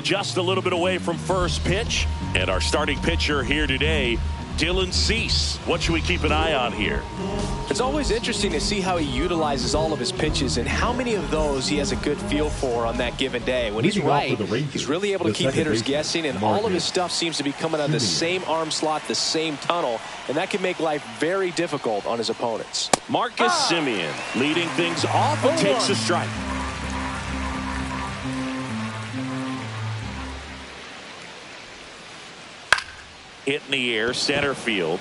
just a little bit away from first pitch. And our starting pitcher here today, Dylan Cease. What should we keep an eye on here? It's always interesting to see how he utilizes all of his pitches and how many of those he has a good feel for on that given day. When he's right, he's really able to keep hitters guessing, and all of his stuff seems to be coming out of the same arm slot, the same tunnel, and that can make life very difficult on his opponents. Marcus Semien leading things off and takes a strike. Hit in the air, center field.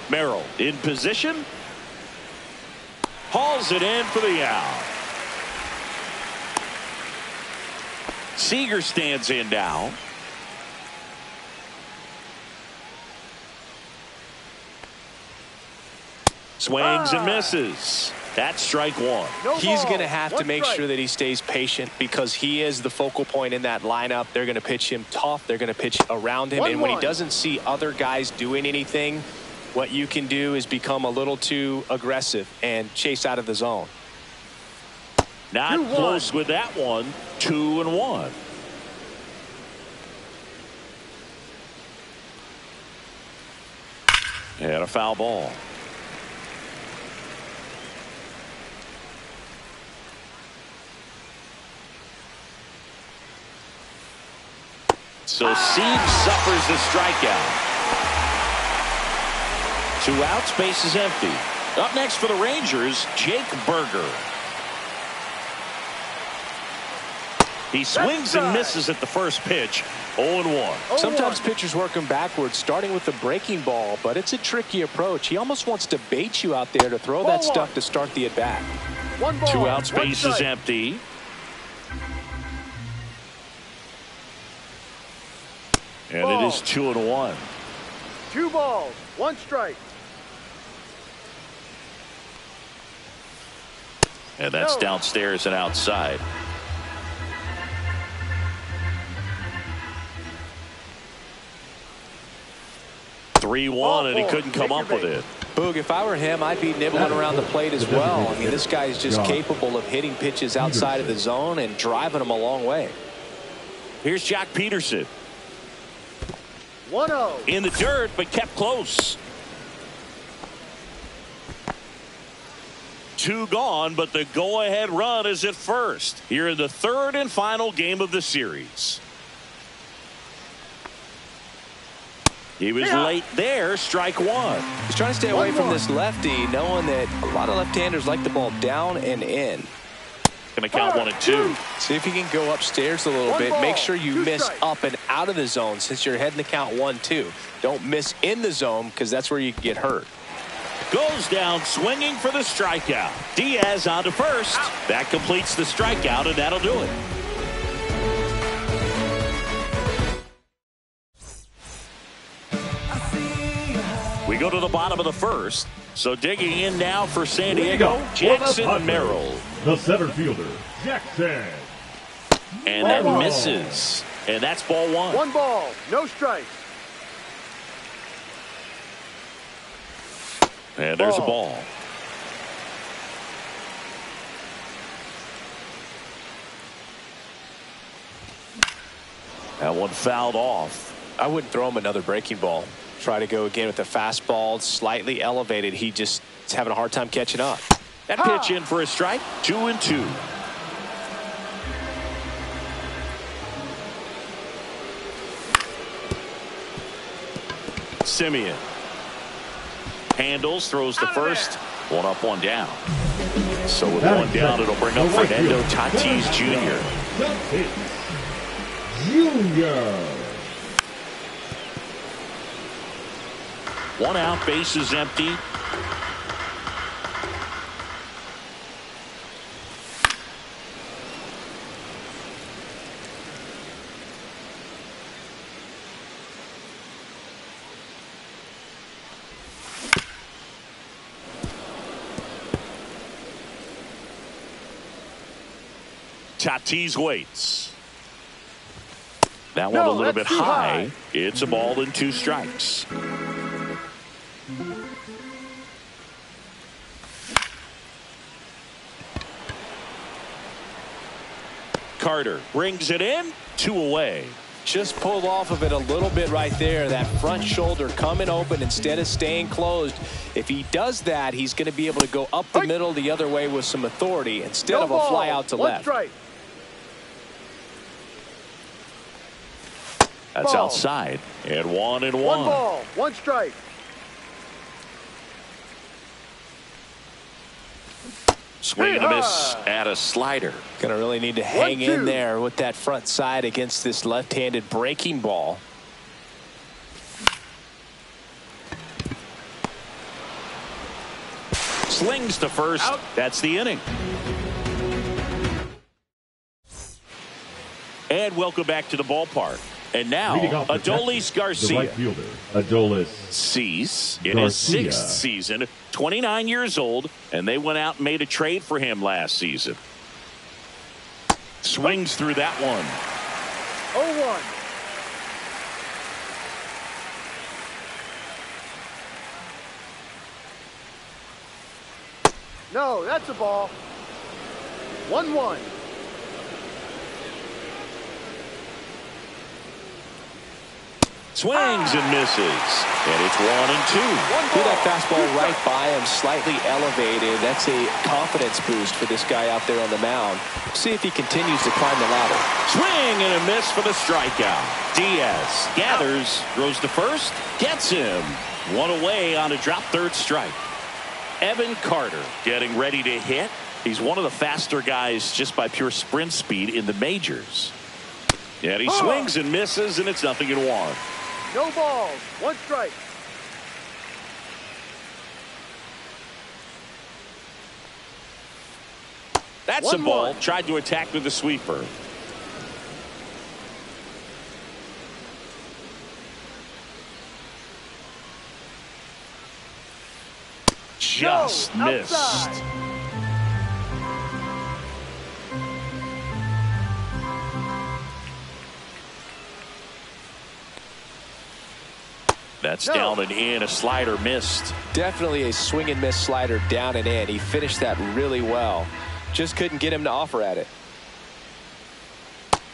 Merrill in position. Hauls it in for the out. Seager stands in now. Swings and misses. That's strike one. He's going to have to make sure that he stays patient because he is the focal point in that lineup. They're going to pitch him tough. They're going to pitch around him. And when he doesn't see other guys doing anything, what you can do is become a little too aggressive and chase out of the zone. Not close with that one. 2-1. And a foul ball. So Sieg suffers the strikeout. 2 outs, base is empty. Up next for the Rangers, Jake Berger. He swings and misses at the first pitch. 0-1. Sometimes pitchers work him backwards, starting with the breaking ball, but it's a tricky approach. He almost wants to bait you out there to throw that stuff to start the at-bat. 2 outs, base is empty. And it is 2-1. 2 balls, 1 strike. And that's downstairs and outside. And he couldn't come up with it. Boog, if I were him, I'd be nibbling around the plate as well. I mean, this guy is just capable of hitting pitches outside of the zone and driving them a long way. Here's Jack Peterson. 1-0. In the dirt, but kept close. 2 gone, but the go-ahead run is at first. Here in the 3rd and final game of the series. He was late there, strike 1. He's trying to stay away from this lefty, knowing that a lot of left-handers like the ball down and in. Going to count 1 and 2. See if you can go upstairs a little bit. Make sure you miss up and out of the zone since you're heading to count 1-2. Don't miss in the zone because that's where you can get hurt. Goes down swinging for the strikeout. Diaz on to first. That completes the strikeout, and that'll do it. We go to the bottom of the 1st. So digging in now for San Diego, Jackson Merrill. The center fielder, Jackson. And that misses. And that's ball 1. 1 ball, no strikes. And there's a ball. That one fouled off. I wouldn't throw him another breaking ball. Try to go again with the fastball, slightly elevated. He just is having a hard time catching up. That pitch in for a strike. 2-2. Semien handles, throws to first. 1 up, 1 down. So with 1 down, it'll bring up Fernando Tatis Jr. Jr. 1 out, base is empty. Tatis waits. That one a little bit high. It's a ball and 2 strikes. Carter brings it in, 2 away. Just pulled off of it a little bit right there. That front shoulder coming open instead of staying closed. If he does that, he's going to be able to go up the middle the other way with some authority instead of a fly out to left. Strike. That's outside. And 1-1. 1 ball, 1 strike. Swing and a miss at a slider. Going to really need to hang in there with that front side against this left-handed breaking ball. Slings to first. Out. That's the inning. And welcome back to the ballpark. And now, Adolis Garcia. The right fielder, Adolis Cease in his 6th season, 29 years old, and they went out and made a trade for him last season. Swings through that one. 0-1. No, that's a ball. 1-1. Swings and misses. And it's 1-2. Threw that fastball right by him, slightly elevated. That's a confidence boost for this guy out there on the mound. See if he continues to climb the ladder. Swing and a miss for the strikeout. Diaz gathers, throws to first, gets him. 1 away on a drop third strike. Evan Carter getting ready to hit. He's one of the faster guys just by pure sprint speed in the majors. And he swings and misses, and it's 0-1. No balls, 1 strike. That's a ball. Tried to attack with the sweeper. Just missed. Outside. That's down and in. A slider missed. Definitely a swing and miss slider down and in. He finished that really well. Just couldn't get him to offer at it.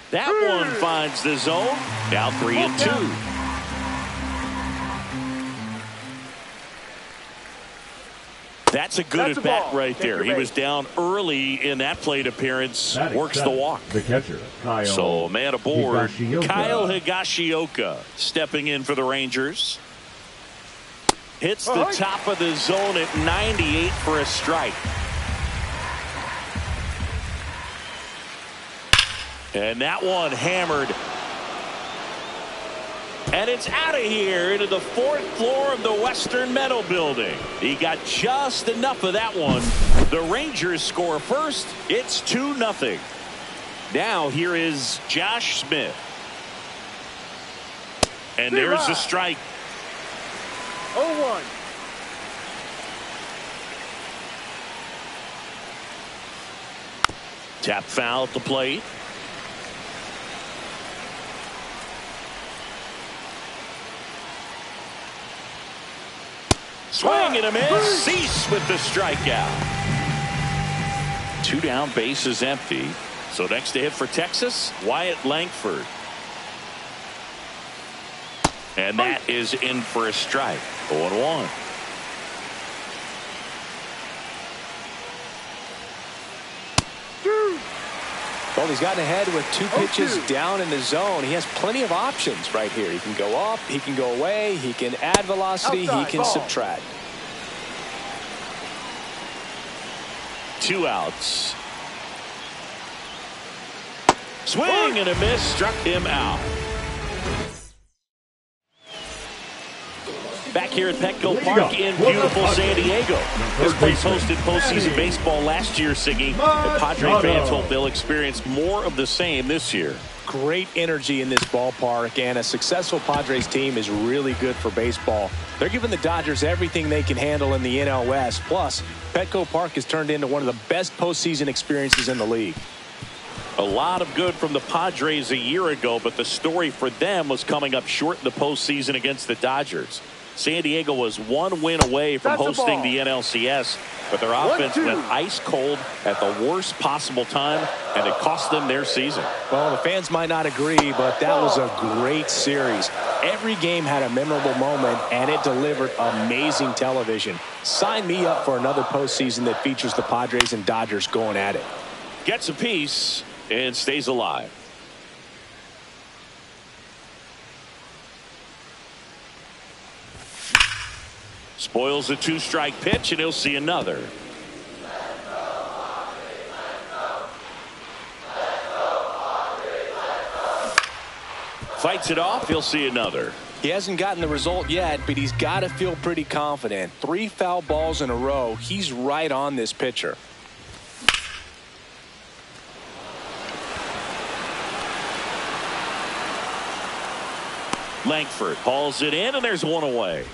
That one finds the zone. Now 3-2. That's a good at bat right there. He was down early in that plate appearance. Works the walk. The catcher, Kyle. So man aboard, Higashioka. Kyle Higashioka stepping in for the Rangers. Hits the top of the zone at 98 for a strike. And that one hammered. And it's out of here into the 4th floor of the Western Meadow Building. He got just enough of that one. The Rangers score first. It's 2-0. Now here is Josh Smith. And there's the strike. 0-1. Tap foul at the plate. Swing and a miss. Cease with the strikeout. 2 down, bases empty. So next to hit for Texas, Wyatt Langford. And that is in for a strike. 0-1. Well, he's gotten ahead with 2 pitches down in the zone. He has plenty of options right here. He can go up, he can go away, he can add velocity, he can subtract. 2 outs. Swing and a miss, struck him out. Back here at Petco Park in beautiful San Diego. This place hosted postseason baseball last year, Siggy. The Padre fans hope they'll experience more of the same this year. Great energy in this ballpark, and a successful Padres team is really good for baseball. They're giving the Dodgers everything they can handle in the NL West. Plus, Petco Park has turned into one of the best postseason experiences in the league. A lot of good from the Padres a year ago, but the story for them was coming up short in the postseason against the Dodgers. San Diego was one win away from hosting the NLCS, but their offense went ice cold at the worst possible time, and it cost them their season. Well, the fans might not agree, but that was a great series. Every game had a memorable moment, and it delivered amazing television. Sign me up for another postseason that features the Padres and Dodgers going at it. Gets a piece and stays alive. Spoils a two-strike pitch, and he'll see another. Fights it off, he'll see another. He hasn't gotten the result yet, but he's got to feel pretty confident. 3 foul balls in a row. He's right on this pitcher. Langford hauls it in, and there's one away.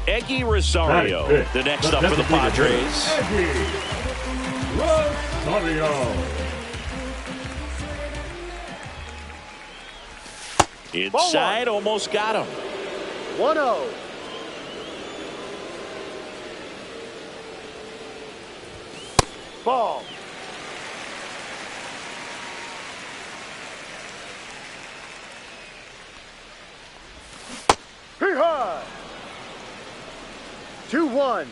Eggy Rosario, the next up for the Padres. Eggy Rosario. Inside, almost got him. 1-0. Ball. Hee-haw. 2-1.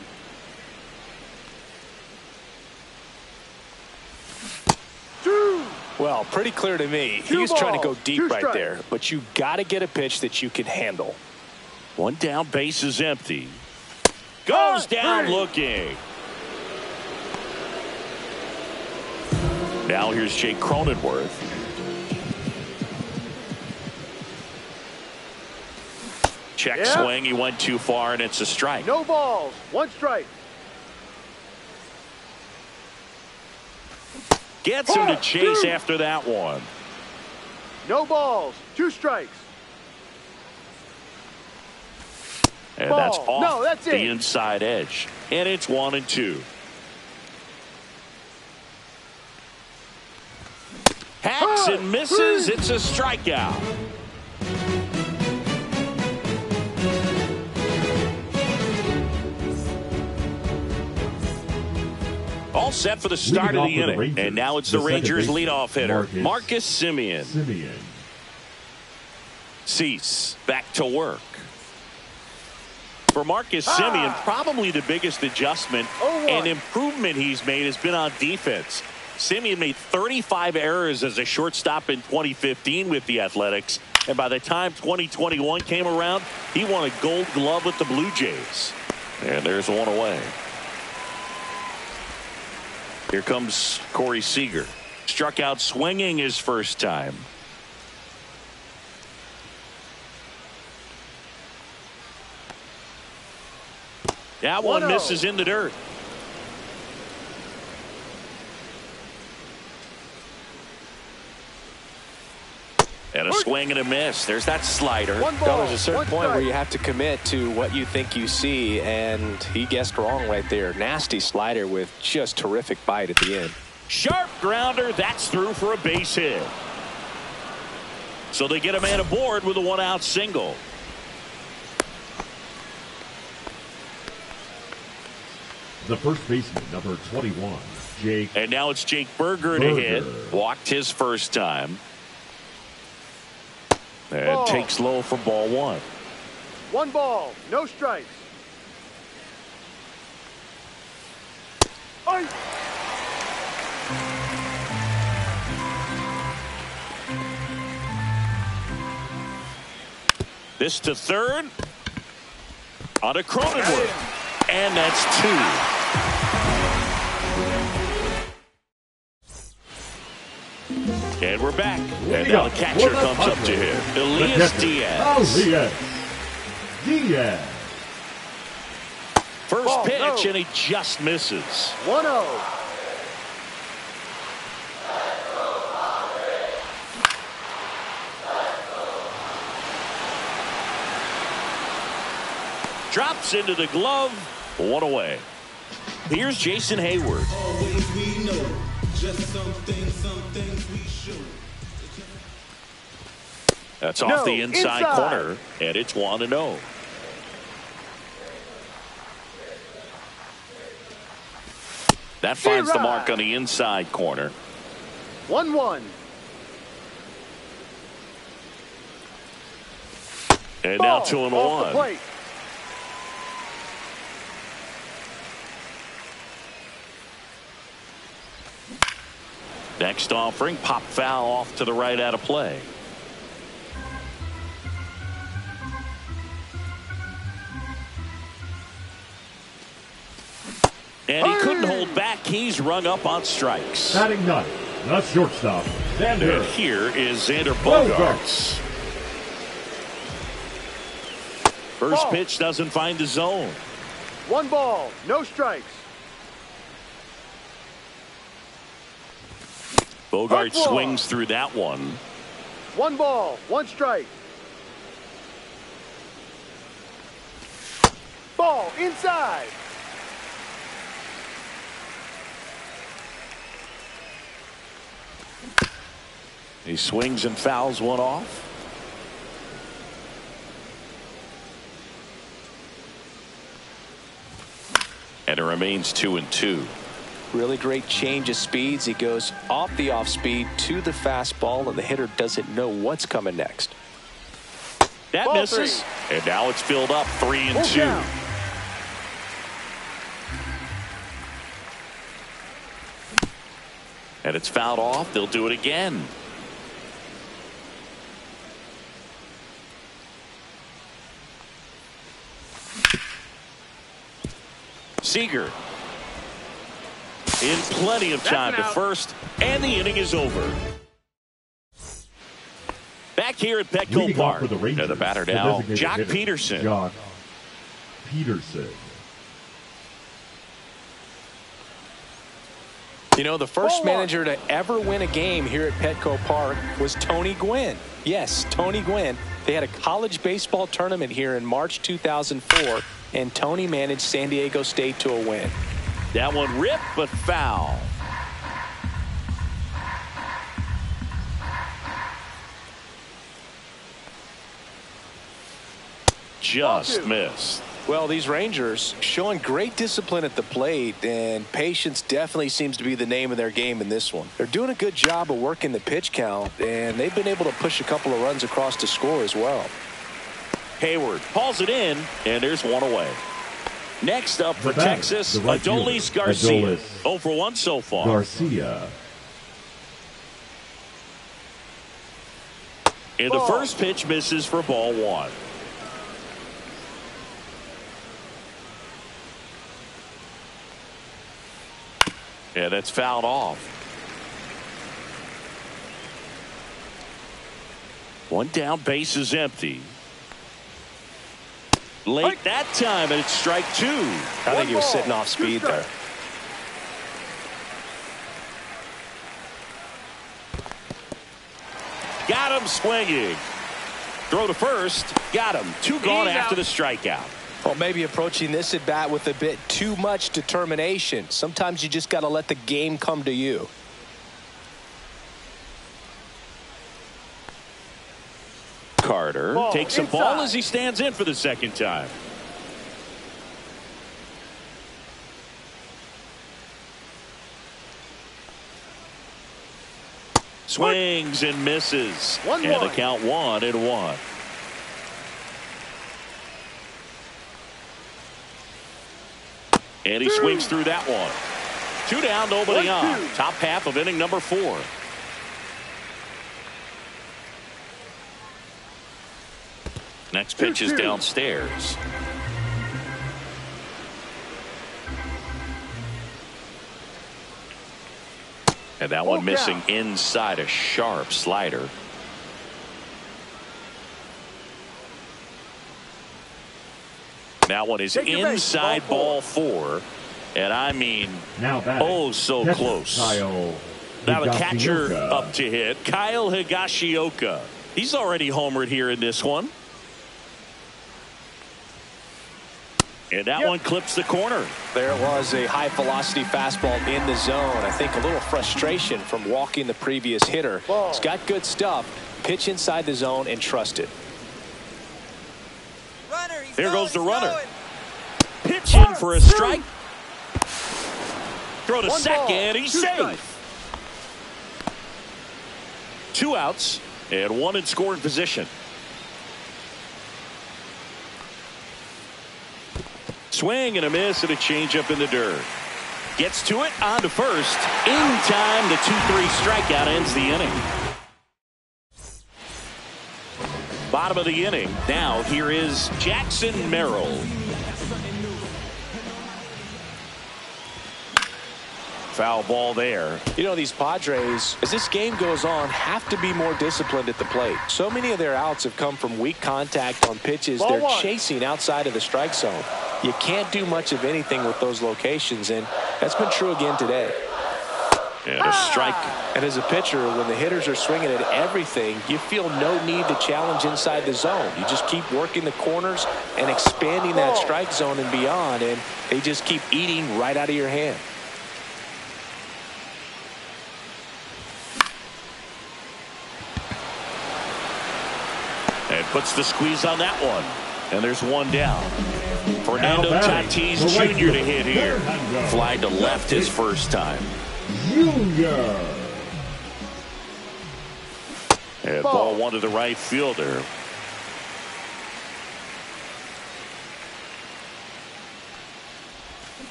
Well, pretty clear to me. He was trying to go deep right there, but you got to get a pitch that you can handle. One down, base is empty. Goes down looking. Now here's Jake Cronenworth. Check swing. He went too far, and it's a strike. No balls. 1 strike. Gets him to chase after that one. No balls. 2 strikes. And that's off the inside edge. And it's 1-2. Hacks and misses. It's a strikeout. All set for the start of the inning. And now it's the Rangers leadoff hitter, Marcus Semien. Cease back to work. For Marcus Semien, probably the biggest adjustment and improvement he's made has been on defense. Semien made 35 errors as a shortstop in 2015 with the Athletics. And by the time 2021 came around, he won a Gold Glove with the Blue Jays. And there's one away. Here comes Corey Seager. Struck out swinging his first time. That one misses in the dirt. And a swing and a miss. There's that slider. There's a certain point where you have to commit to what you think you see, and he guessed wrong right there. Nasty slider with just terrific bite at the end. Sharp grounder. That's through for a base hit. So they get a man aboard with a 1-out single. The first baseman, number 21, Jake. And now it's Jake Burger to hit. Walked his first time. And takes low for ball 1. 1 ball, no strikes. This to third. On to Cronenworth. And that's 2. And we're back. And now the catcher comes up to him. Elias Diaz. First pitch, and he just misses. 1-0. Drops into the glove. 1 away. Here's Jason Hayward. Always we know. Just some things we show. That's off the inside corner, and it's 1-0. That finds the mark on the inside corner. 1-1. And Ball now 2-1. off the plate. Next offering, pop foul off to the right out of play. And he couldn't hold back. He's rung up on strikes. Batting ninth, the shortstop, Xander. And here is Xander Bogaerts. First pitch doesn't find the zone. 1 ball, no strikes. Bogaerts swings through that one. 1 ball, 1 strike. Ball inside. He swings and fouls one off. And it remains 2-2. Really great change of speeds. He goes off the off speed to the fastball, and the hitter doesn't know what's coming next. That Ball misses. 3. And now it's filled up 3-2. Down. And it's fouled off. They'll do it again. Seager in plenty of time to first, and the inning is over. Back here at Petco Park, for the Rangers, and the batter now, Jock hitter, Peterson. Jock Peterson. You know, the first manager to ever win a game here at Petco Park was Tony Gwynn. Yes, Tony Gwynn. They had a college baseball tournament here in March 2004, and Tony managed San Diego State to a win. That one ripped, but foul. Just missed. Well, these Rangers showing great discipline at the plate, and patience definitely seems to be the name of their game in this one. They're doing a good job of working the pitch count, and they've been able to push a couple of runs across to score as well. Hayward hauls it in, and there's one away. Next up for Texas, Adolis Garcia. 0 for 1 so far. Garcia. And the first pitch misses for ball 1. Yeah, that's fouled off. One down, base is empty. Late that time, and it's strike 2. I think he was sitting off speed there. Got him swinging. Throw to first. Got him. 2 gone after the strikeout. Well, maybe approaching this at bat with a bit too much determination. Sometimes you just got to let the game come to you. Carter takes a ball as he stands in for the second time. Swings and misses. And the count 1-1. And he swings through that one. 2 down, nobody on. Top half of inning number 4. Next pitch is downstairs. And that one missing inside, a sharp slider. That one is inside ball 4. And I mean, oh, so close. Now the catcher up to hit, Kyle Higashioka. He's already homered here in this one. And that one clips the corner. There it was, a high velocity fastball in the zone. I think a little frustration from walking the previous hitter. It's got good stuff. Pitch inside the zone and trust it. There goes the runner. Pitch in for a strike. Throw to 1 second. ball, He's 2 safe. strikes. 2 outs and 1 in scoring position. Swing and a miss and a changeup in the dirt. Gets to it on to first. In time, the 2-3 strikeout ends the inning. Bottom of the inning. Now here is Jackson Merrill. Foul ball there. You know, these Padres, as this game goes on, have to be more disciplined at the plate. So many of their outs have come from weak contact on pitches Ball they're 1. chasing outside of the strike zone. You can't do much of anything with those locations, and that's been true again today. And a strike. And as a pitcher, when the hitters are swinging at everything, you feel no need to challenge inside the zone. You just keep working the corners and expanding that strike zone and beyond, and they just keep eating right out of your hand. And puts the squeeze on that one. And there's 1 down. Fernando Tatis Jr. to hit here. Fly to left his first time. Junior. And ball 1 to the right fielder.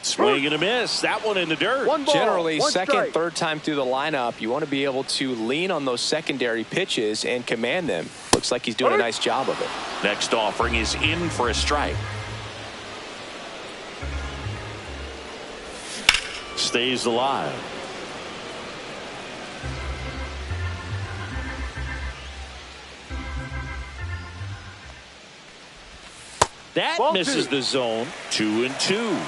Swing and a miss. That one in the dirt. 1 ball, Generally, 1 second, strike. third time through the lineup, you want to be able to lean on those secondary pitches and command them. Looks like he's doing a nice job of it. Next offering is in for a strike. Stays alive. That Ball misses 2. the zone. 2-2.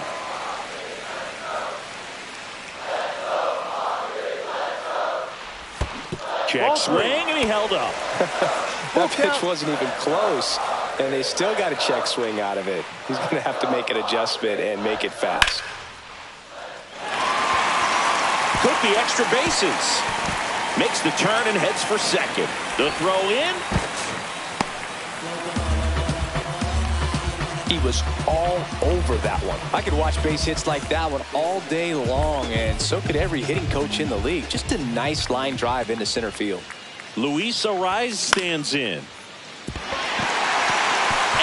Check Ball swing, 3. and he held up. That pitch wasn't even close, and they still got a check swing out of it. He's going to have to make an adjustment and make it fast. Could be extra bases. Makes the turn and heads for second. The throw in. He was all over that one. I could watch base hits like that one all day long, and so could every hitting coach in the league. Just a nice line drive into center field. Luis Ariz stands in.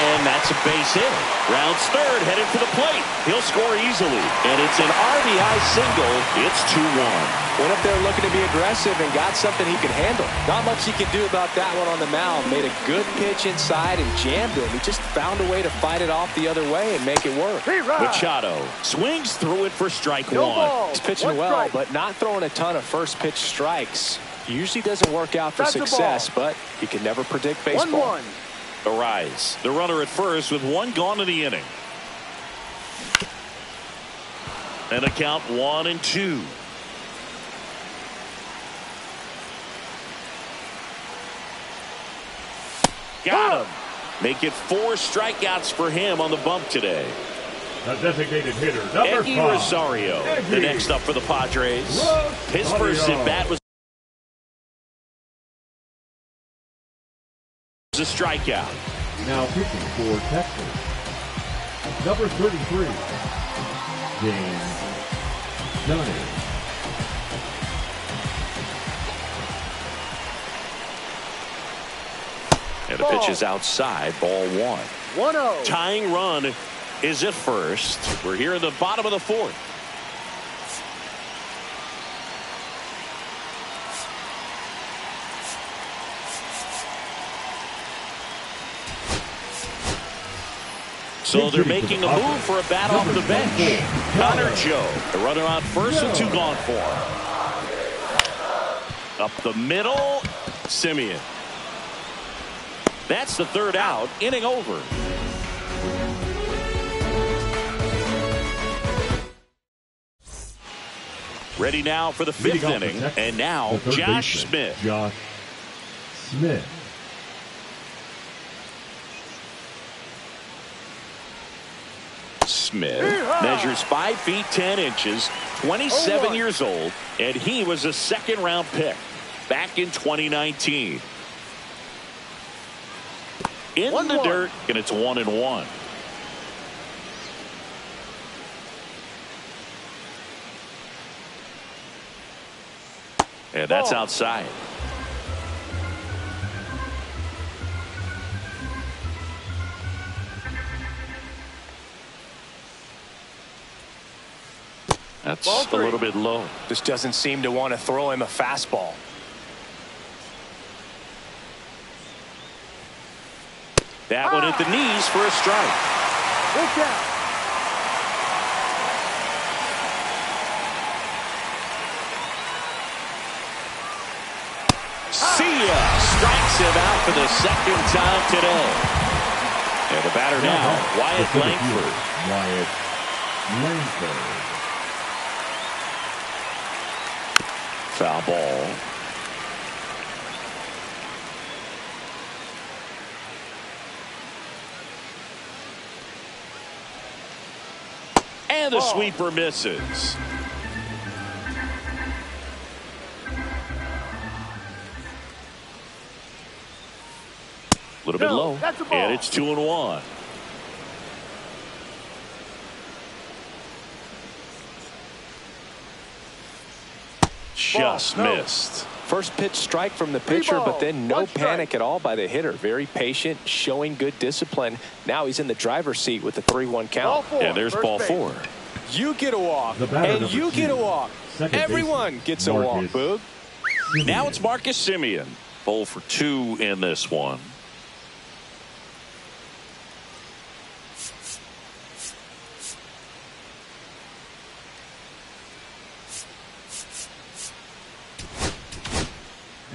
And that's a base hit. Rounds third, headed for the plate. He'll score easily. And it's an RBI single. It's 2-1. Went up there looking to be aggressive and got something he could handle. Not much he could do about that one on the mound. Made a good pitch inside and jammed him. He just found a way to fight it off the other way and make it work. Machado swings through it for strike 1. He's pitching well, but not throwing a ton of first pitch strikes. Usually doesn't work out for success, but you can never predict baseball. 1-1. Ariz, the runner at first with 1 gone in the inning. And a count 1-2. Got him. Make it 4 strikeouts for him on the bump today. The designated hitter, number Eddie 5. Rosario, the next up for the Padres. His first at bat was a strikeout. Now pitching for Texas, number 33, James Johnny. And the pitch is outside, ball 1. 1-0. Tying run is at first. We're here in the bottom of the 4th. So they're making a move for a bat off the bench. Connor Joe, the runner on first with 2 gone for him. Up the middle, Simeon. That's the 3rd out, inning over. Ready now for the 5th inning, and now Josh Smith. Josh Smith. Smith measures 5 feet 10 inches, 27 years old, and he was a 2nd-round pick back in 2019. In the dirt, and it's 1-1. And that's outside. That's a little bit low. Just doesn't seem to want to throw him a fastball. That one at the knees for a strike. Look out. See ya. Strikes him out for the second time today. And the batter now, Wyatt Langford. Wyatt Langford. Foul ball. And the sweeper misses. A little bit low. And it's 2-1. Just missed. First pitch strike from the pitcher, but then no panic at all by the hitter. Very patient, showing good discipline. Now he's in the driver's seat with the 3-1 count. And there's ball 4. You get a walk, and you get a walk. Everyone gets a walk, Boog. Now it's Marcus Semien. 0 for 2 in this one.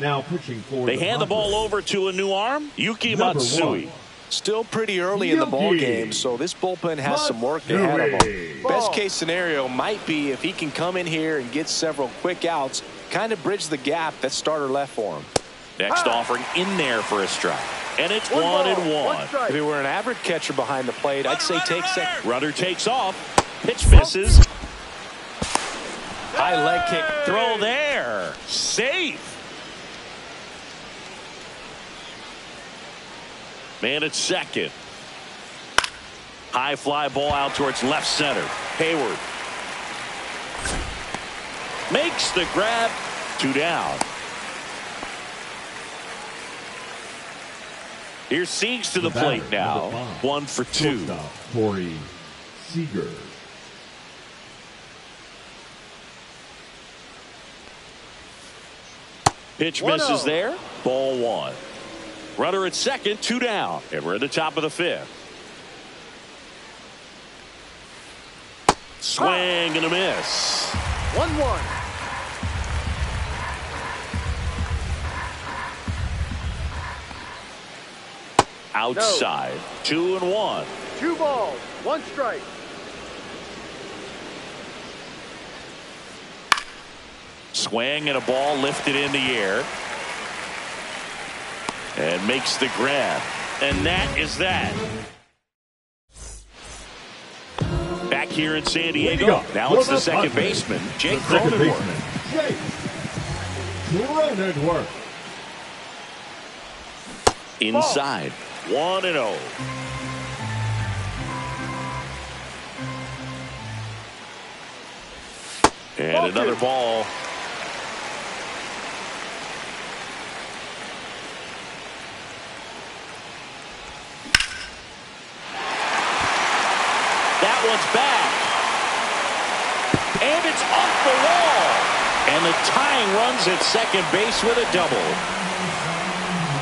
Now pitching for They hand the ball over to a new arm, Yuki Matsui. Still pretty early in the ball game, so this bullpen has some work ahead of him. Best case scenario might be if he can come in here and get several quick outs, kind of bridge the gap that starter left for him. Next offering in there for a strike. And it's 1-1. If he were an average catcher behind the plate, I'd say take second. Runner takes off. Pitch misses. High leg kick. Throw there. Safe. Man at second. High fly ball out towards left center. Hayward makes the grab. 2 down. Here's Siegs to the plate now. 1 for 2. Corey Seager. Pitch misses there. Ball 1. Runner at second, 2 down. And we're at the top of the 5th. Swing and a miss. 1-1. Outside. 2-1. 2 balls, 1 strike. Swing and a ball lifted in the air. And makes the grab. And that is that. Back here in San Diego. Now it's the second baseman, Jake Cronenworth. Inside. 1-0. And another ball. That one's back. And it's off the wall. And the tying runs at second base with a double.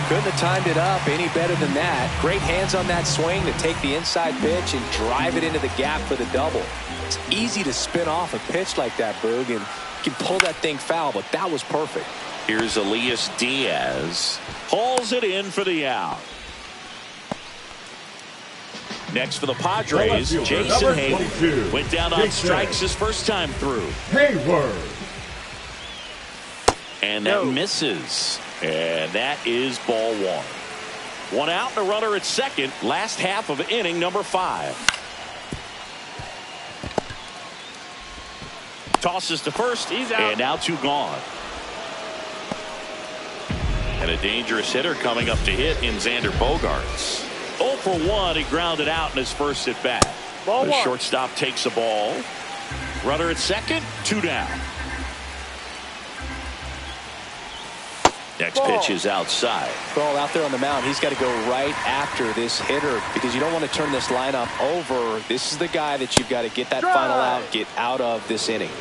Couldn't have timed it up any better than that. Great hands on that swing to take the inside pitch and drive it into the gap for the double. It's easy to spin off a pitch like that, Boog, and you can pull that thing foul, but that was perfect. Here's Elias Diaz. Hauls it in for the out. Next for the Padres, Jason Hayward. Went down on strikes his first time through. Hayward. And that misses. And that is ball 1. 1 out and a runner at second. Last half of inning number 5. Tosses to first. He's out. And now 2 gone. And a dangerous hitter coming up to hit in Xander Bogaerts. 0 for 1. He grounded out in his first at bat. The shortstop takes the ball. Runner at second. 2 down. Next pitch is outside. Well, out there on the mound, he's got to go right after this hitter because you don't want to turn this lineup over. This is the guy that you've got to get that final out, get out of this inning.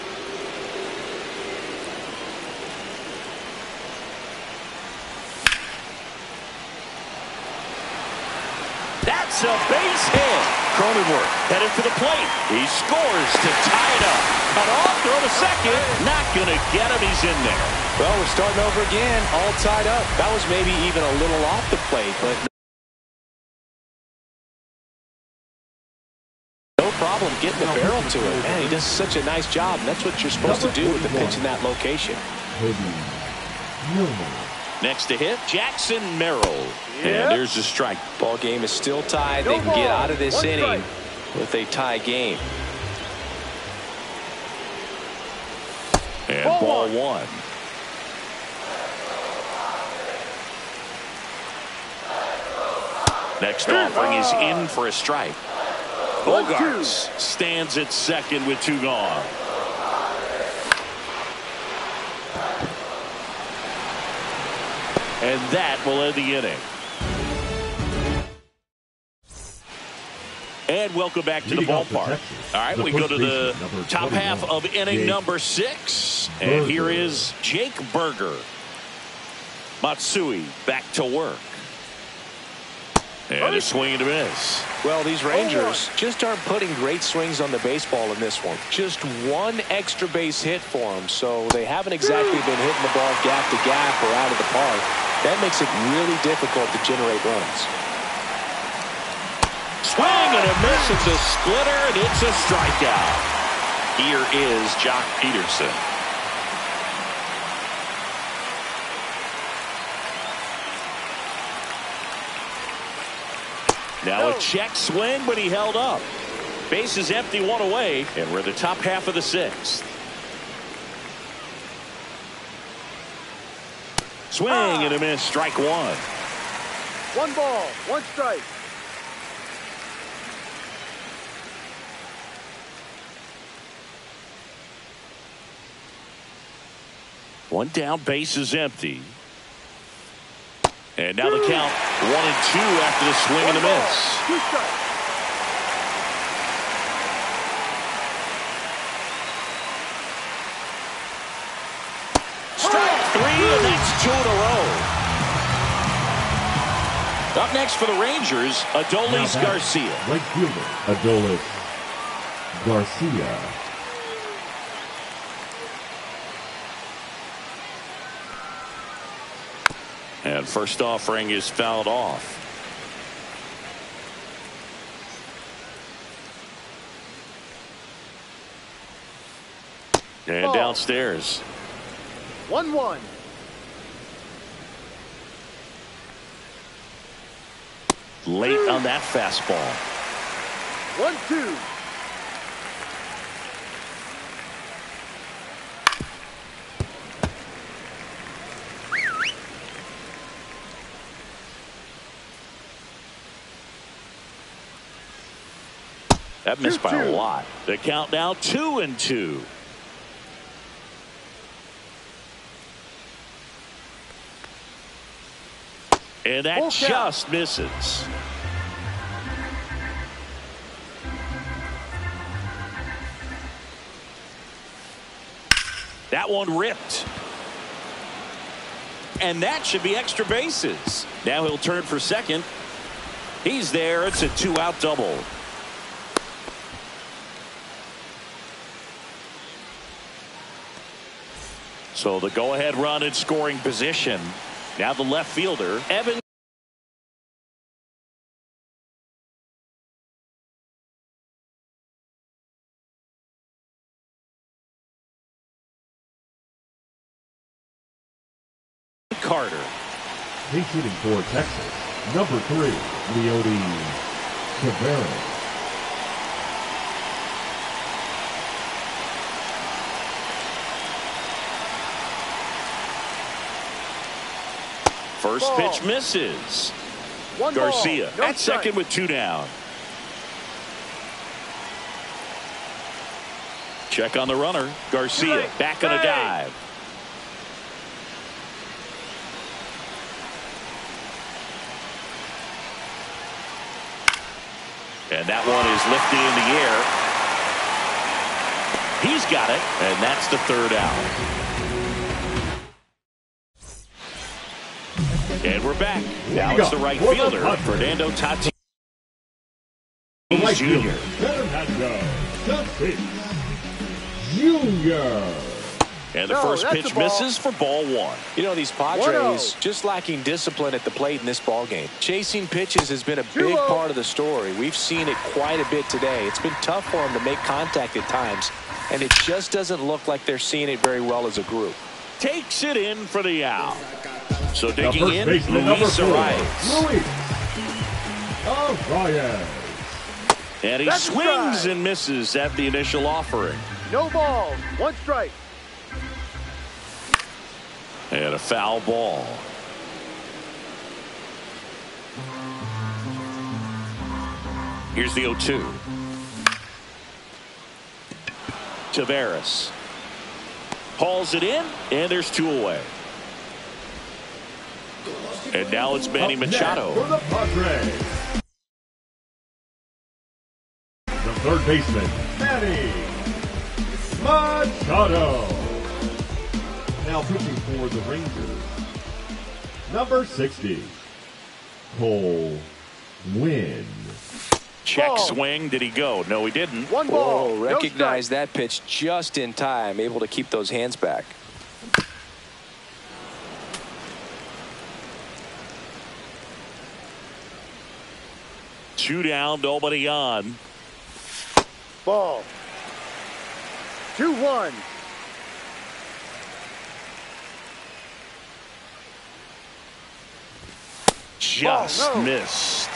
That's a base hit. Cronenworth headed for the plate. He scores to tie it up. Cut off, throw to second. Not going to get him. He's in there. Well, we're starting over again, all tied up. That was maybe even a little off the plate, but no problem getting the barrel to it. Man, he does such a nice job, and that's what you're supposed to do with the pitch in that location. Next to hit, Jackson Merrill. And there's the strike. Ball game is still tied. They can get out of this inning with a tie game. And ball one. Next offering is in for a strike. Bogarts stands at second with 2 gone. And that will end the inning. And welcome back to the ballpark. All right, we go to the top half of inning number 6. And here is Jake Berger. Matsui back to work. And a swing and a miss. Well, these Rangers just aren't putting great swings on the baseball in this one. Just one extra base hit for them, so they haven't exactly been hitting the ball gap to gap or out of the park. That makes it really difficult to generate runs. Swing and a miss. It's a splitter, and it's a strikeout. Here is Jock Peterson. Now a check swing, but he held up. Base is empty, 1 away, and we're in the top half of the 6th. Swing and a miss, strike 1. 1 ball, 1 strike. One down, base is empty. And now the count 1-2 after the swing and a miss. 2 strikes. Strike 3, and that's 2 in a row. Up next for the Rangers, Adolis Garcia. Right fielder, Adolis Garcia. And first offering is fouled off. And downstairs. 1-1. Late on that fastball. 1-2. That missed by a lot. The count now 2-2. And that just misses. That one ripped. And that should be extra bases. Now he'll turn for second. He's there. It's a 2-out double. So the go-ahead run in scoring position. Now the left fielder, Evan. Carter. He's hitting for Texas. Number 3, Leody Cabrera. First pitch misses. Garcia at second with 2 down. Check on the runner. Garcia back on a dive. And that one is lifted in the air. He's got it, and that's the third out. And we're back. Now it's the right fielder, Fernando Tatis Jr. Fernando Tatis Jr. And the first pitch misses for ball one. You know, these Padres just lacking discipline at the plate in this ball game. Chasing pitches has been a big part of the story. We've seen it quite a bit today. It's been tough for them to make contact at times, and it just doesn't look like they're seeing it very well as a group. Takes it in for the out. So digging in, Luis Arias. Arias. And he swings and misses at the initial offering. No ball. One strike. And a foul ball. Here's the 0-2. Taveras hauls it in, and there's two away. And now it's Manny Machado. For the Padres, the third baseman, Manny Machado. Now pitching for the Rangers, number 60, Cole Winn. Check swing. Did he go? No, he didn't. One ball. Oh, recognized that pitch just in time, able to keep those hands back. Two down, nobody on. Ball. 2-1. Just missed.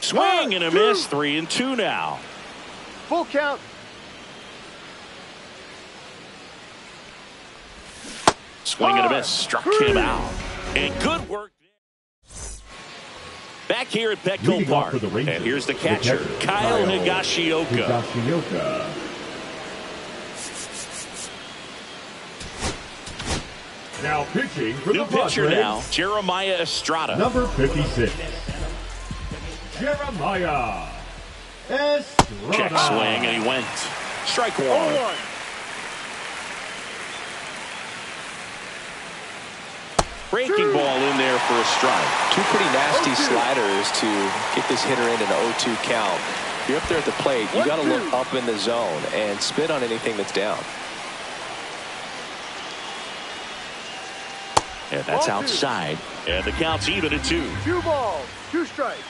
Swing and a miss. 3-2 now. Full count. Swing and a miss. Struck him out. And good work. Back here at Petco Park. And here's the catcher, Kyle Higashioka. Now pitching for New the pitcher Padres, now, Jeremiah Estrada. number 56, Jeremiah Estrada. Check swing, and he went. Strike one. 0-1. Breaking ball in there for a strike. Two pretty nasty sliders to get this hitter in an 0-2 count. If you're up there at the plate, you got to look up in the zone and spit on anything that's down. And that's outside. And the count's even at 2. 2 balls. 2 strikes.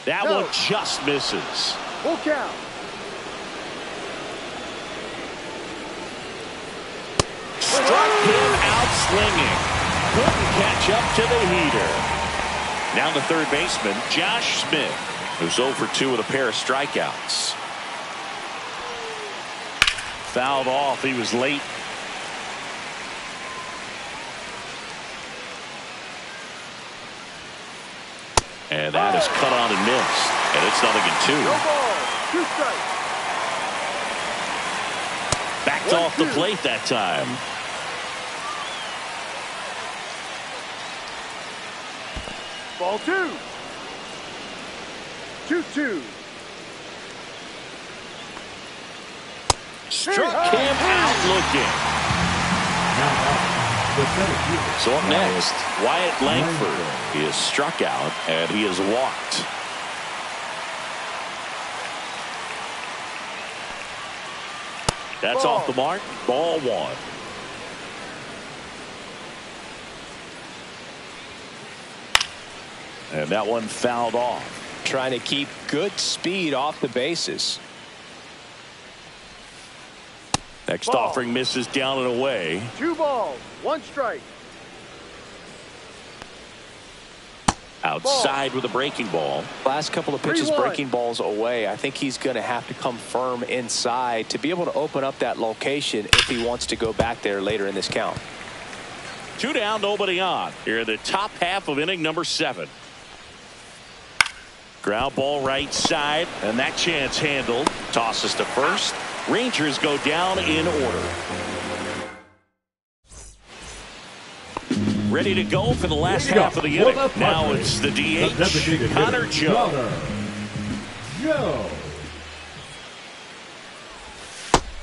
That one just misses. Full count. Struck him out slinging. Couldn't catch up to the heater. Now the third baseman, Josh Smith, who's 0 for 2 with a pair of strikeouts. Fouled off. He was late. And that is cut on and missed. And it's 0-2. No ball. 2 strikes. Backed off the plate that time. Ball 2. 2-2. Struck him out looking. So up next, Wyatt Langford. He is struck out and he is walked. That's off the mark. Ball 1. And that one fouled off. Trying to keep good speed off the bases. Next offering misses down and away. 2 balls. 1 strike. Outside with a breaking ball. Last couple of pitches 3-1. breaking balls away. I think he's going to have to come firm inside to be able to open up that location if he wants to go back there later in this count. 2 down, nobody on. Here in the top half of inning number 7. Ground ball right side, and that chance handled. Tosses to first. Rangers go down in order. Ready to go for the last half of the inning. Now it's the DH, Connor Joe.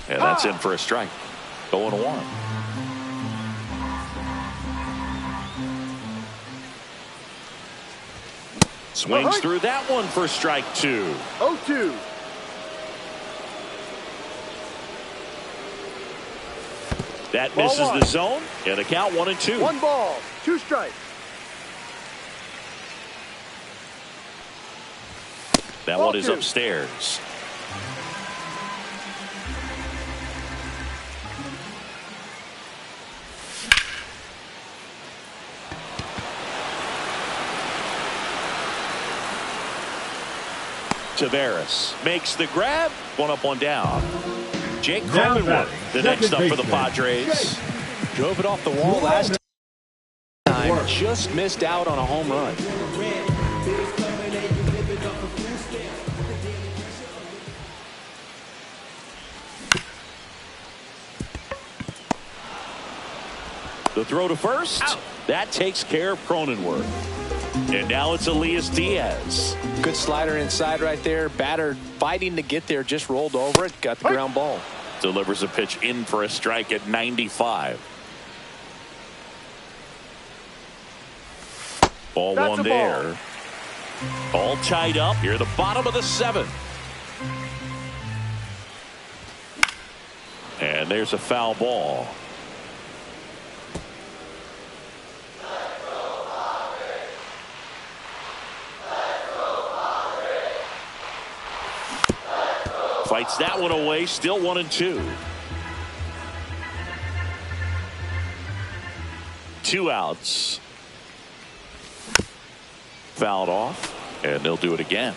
And that's in for a strike. 0-1. Swings through that one for strike 2. 0-2. That misses the zone, and a count 1-2. 1 ball, 2 strikes. That one is upstairs. Tavares makes the grab. 1 up, 1 down. Jake Cronenworth, the next up for the Padres. Drove it off the wall last time. Just missed out on a home run. The throw to first. That takes care of Cronenworth. And now it's Elias Diaz. Good slider inside right there. Batter fighting to get there. Just rolled over it. Got the ground ball. Delivers a pitch in for a strike at 95. Ball That's one a there. All tied up here at the bottom of the 7th. And there's a foul ball. Fights that one away. Still 1-2. 2 outs. Fouled off, and they'll do it again.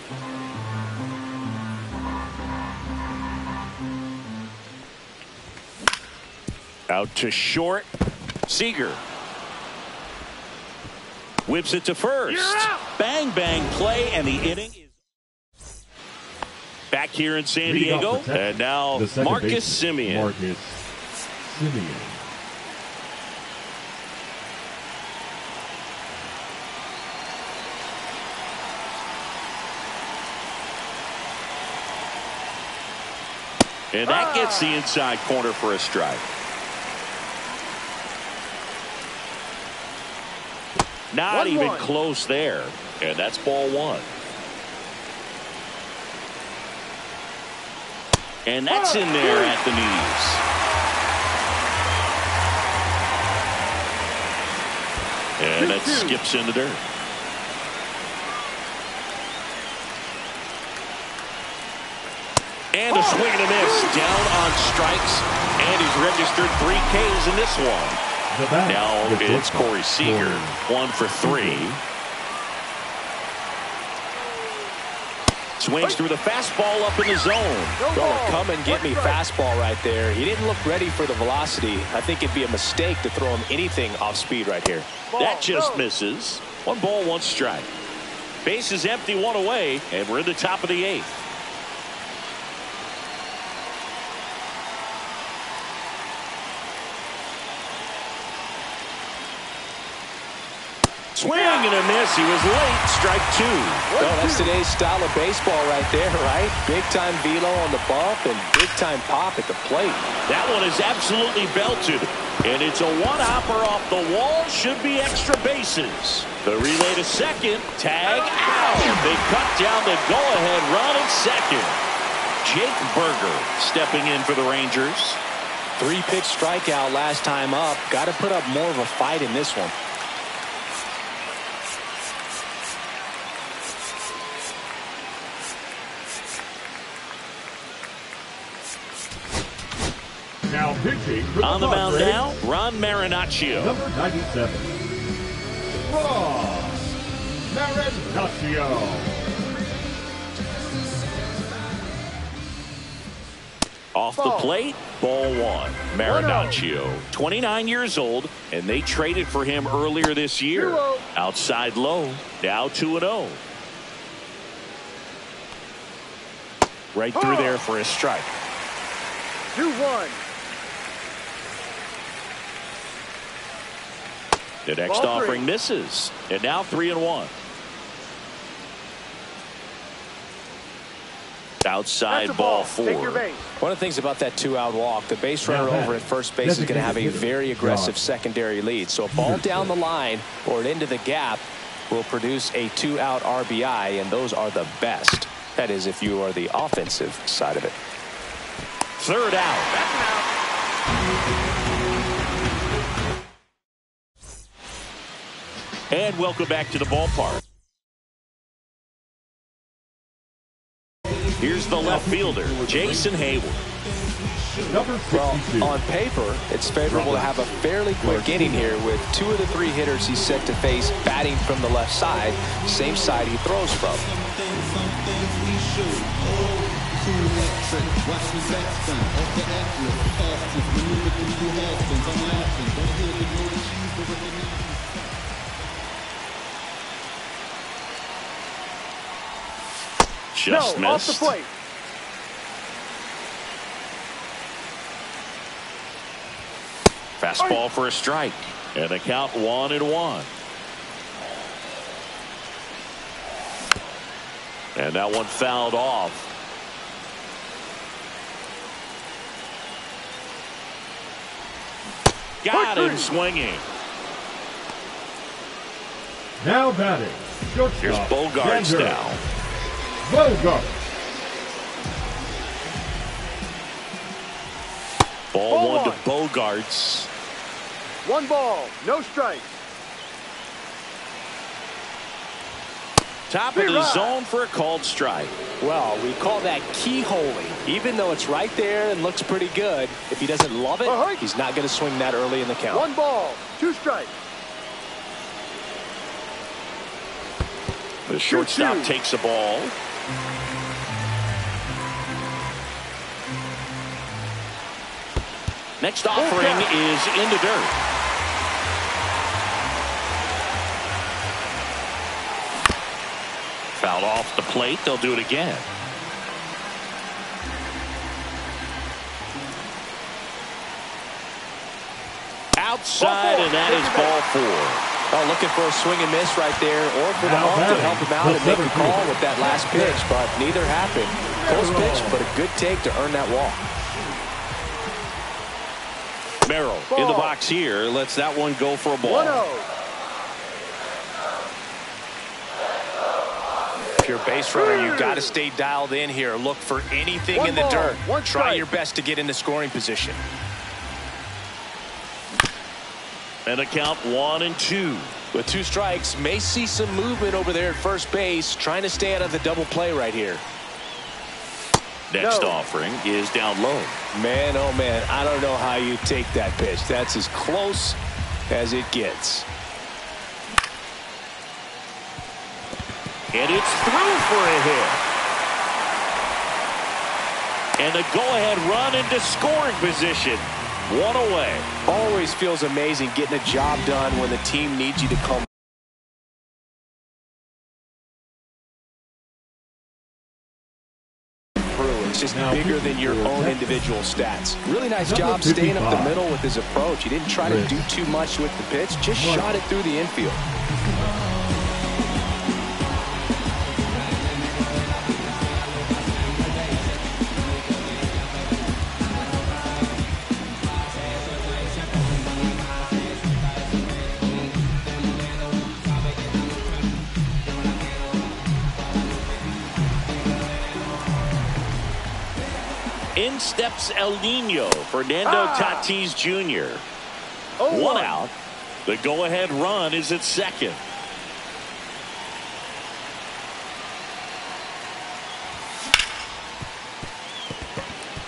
Out to short. Seager whips it to first. Bang, bang play, and the inning is back here in San Diego. And now Marcus Semien. Marcus Semien. And that gets the inside corner for a strike. Not even close there. And that's ball 1. And that's in there at the knees. And that skips in the dirt. And a swing and a miss. Down on strikes. And he's registered 3 Ks in this one. Now it's Corey Seager. 1 for 3. Swings through the fastball up in the zone. Come and get me fastball right there. He didn't look ready for the velocity. I think it'd be a mistake to throw him anything off speed right here. That just misses. 1 ball, 1 strike. Base is empty, 1 away, and we're in the top of the 8th. Swing and a miss. He was late. Strike 2. Well, that's today's style of baseball right there, right? Big time velo on the bump and big time pop at the plate. That one is absolutely belted. And it's a one-hopper off the wall. Should be extra bases. The relay to second. Tag out. They cut down the go-ahead run at second. Jake Berger stepping in for the Rangers. 3-pitch strikeout last time up. Got to put up more of a fight in this one. Now pitching for on the mound Padres, now, Ron Marinaccio. Number 97, Ron Marinaccio. Off the plate, ball 1. Marinaccio, 29 years old, and they traded for him earlier this year. Outside low, now 2-0. Right through there for a strike. 2-1. The next offering misses. And now 3-1. Outside ball 4. One of the things about that 2-out walk, the base runner over at first base is going to have a very aggressive secondary lead. So a ball down the line or into the gap will produce a 2-out RBI, and those are the best. That is, if you are the offensive side of it. Third out. And welcome back to the ballpark. Here's the left fielder, Jason Hayward. Well, on paper, it's favorable to have a fairly quick inning here with 2 of the 3 hitters he's set to face batting from the left side, same side he throws from. Just missed. Off the plate. Fastball for a strike. And the count 1-1. And that one fouled off. Got him swinging. Now batting. Here's Bogarts now. Bogart. Ball 1 to Bogarts. 1 ball, no strike. Top of the zone for a called strike. Well, we call that keyholing. Even though it's right there and looks pretty good, if he doesn't love it, he's not going to swing that early in the count. 1 ball, 2 strikes. The shortstop takes the ball. Next offering is in the dirt. Fouled off the plate. They'll do it again. Outside, and that is ball 4. Oh, looking for a swing and miss right there, or for the ump to help him out and make a call with that last pitch, but neither happened. Close pitch, but a good take to earn that walk. Merrill in the box here. Lets that one go for a ball. 1-0. If you're a base runner, you've got to stay dialed in here. Look for anything in the dirt. Try your best to get into scoring position. And a count 1-2. With 2 strikes, may see some movement over there at first base, trying to stay out of the double play right here. Next offering is down low. Man, oh man, I don't know how you take that pitch. That's as close as it gets. And it's through for a hit. And a go-ahead run into scoring position. 1 away. Always feels amazing getting a job done when the team needs you to come through. It's just bigger than your own individual stats. Really nice job staying up the middle with his approach. He didn't try to do too much with the pitch, just shot it through the infield. In steps El Nino, Fernando Tatis Jr. 1 out. The go-ahead run is at second.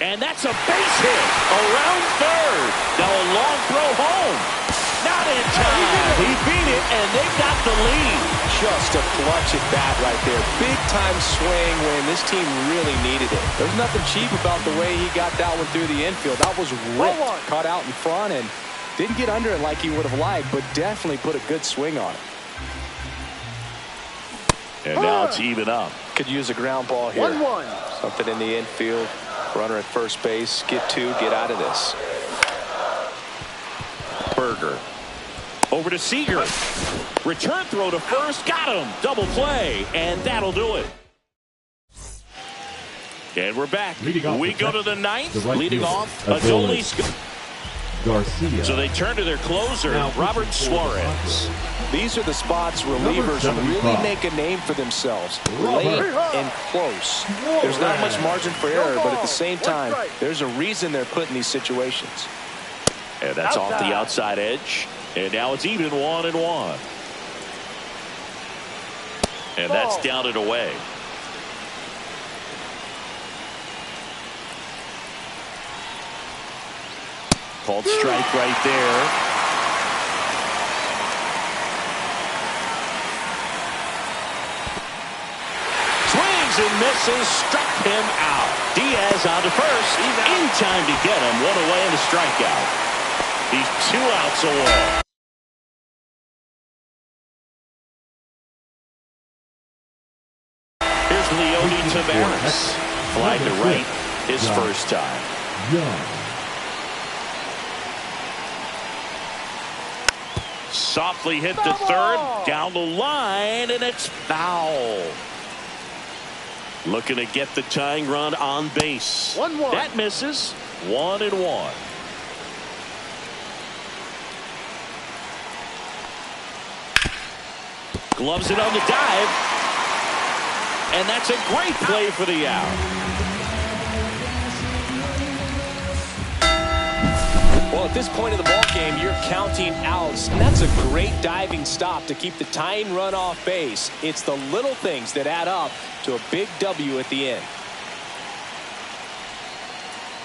And that's a base hit around third. Now a long throw home. Not in time. He beat it, and they got the lead. Just a clutch at bat right there. Big time swing when this team really needed it. There's nothing cheap about the way he got that one through the infield. That was ripped, caught out in front, and didn't get under it like he would have liked, but definitely put a good swing on it. And now it's even up. Could use a ground ball here. 1-1. Something in the infield. Runner at first base. Get 2. Get out of this. Berger. Over to Seager. Return throw to first. Got him. Double play. And that'll do it. And we're back. We go to the ninth. Leading off, Adolis Garcia. So they turn to their closer, Robert Suarez. These are the spots relievers really make a name for themselves. Late and close. There's not much margin for error, but at the same time, there's a reason they're put in these situations. And that's off the outside edge. And now it's even 1-1. And that's down and away. Called strike right there. Swings and misses, struck him out. Diaz on to first, in time to get him. One away and a strikeout. He's 2 outs away. Here's Leody Taveras. Fly to right his first time. Softly hit to third, down the line, and it's foul. Looking to get the tying run on base. 1-1. That misses. 1-1. Gloves it on the dive. And that's a great play for the out. Well, at this point of the ball game, you're counting outs, and that's a great diving stop to keep the tying run off base. It's the little things that add up to a big W at the end.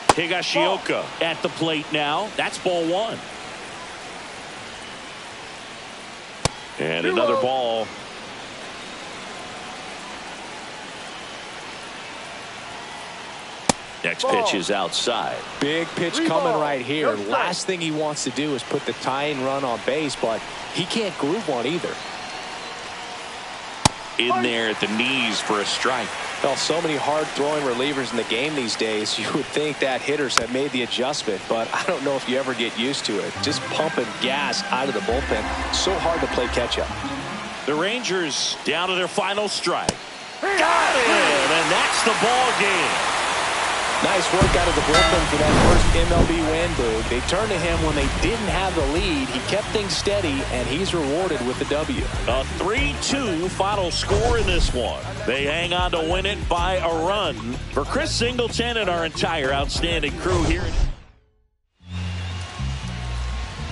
Higashioka at the plate now. That's ball 1. And another ball. Next pitch is outside. Big pitch coming right here. Last thing he wants to do is put the tying run on base, but he can't groove one either. In there at the knees for a strike. Well, so many hard-throwing relievers in the game these days, you would think that hitters have made the adjustment, but I don't know if you ever get used to it. Just pumping gas out of the bullpen. So hard to play catch-up. The Rangers down to their final strike. Got it! And that's the ball game. Nice work out of the bullpen for that first MLB win, Boog. They turned to him when they didn't have the lead. He kept things steady, and he's rewarded with the W. A 3-2 final score in this one. They hang on to win it by a run. For Chris Singleton and our entire outstanding crew here.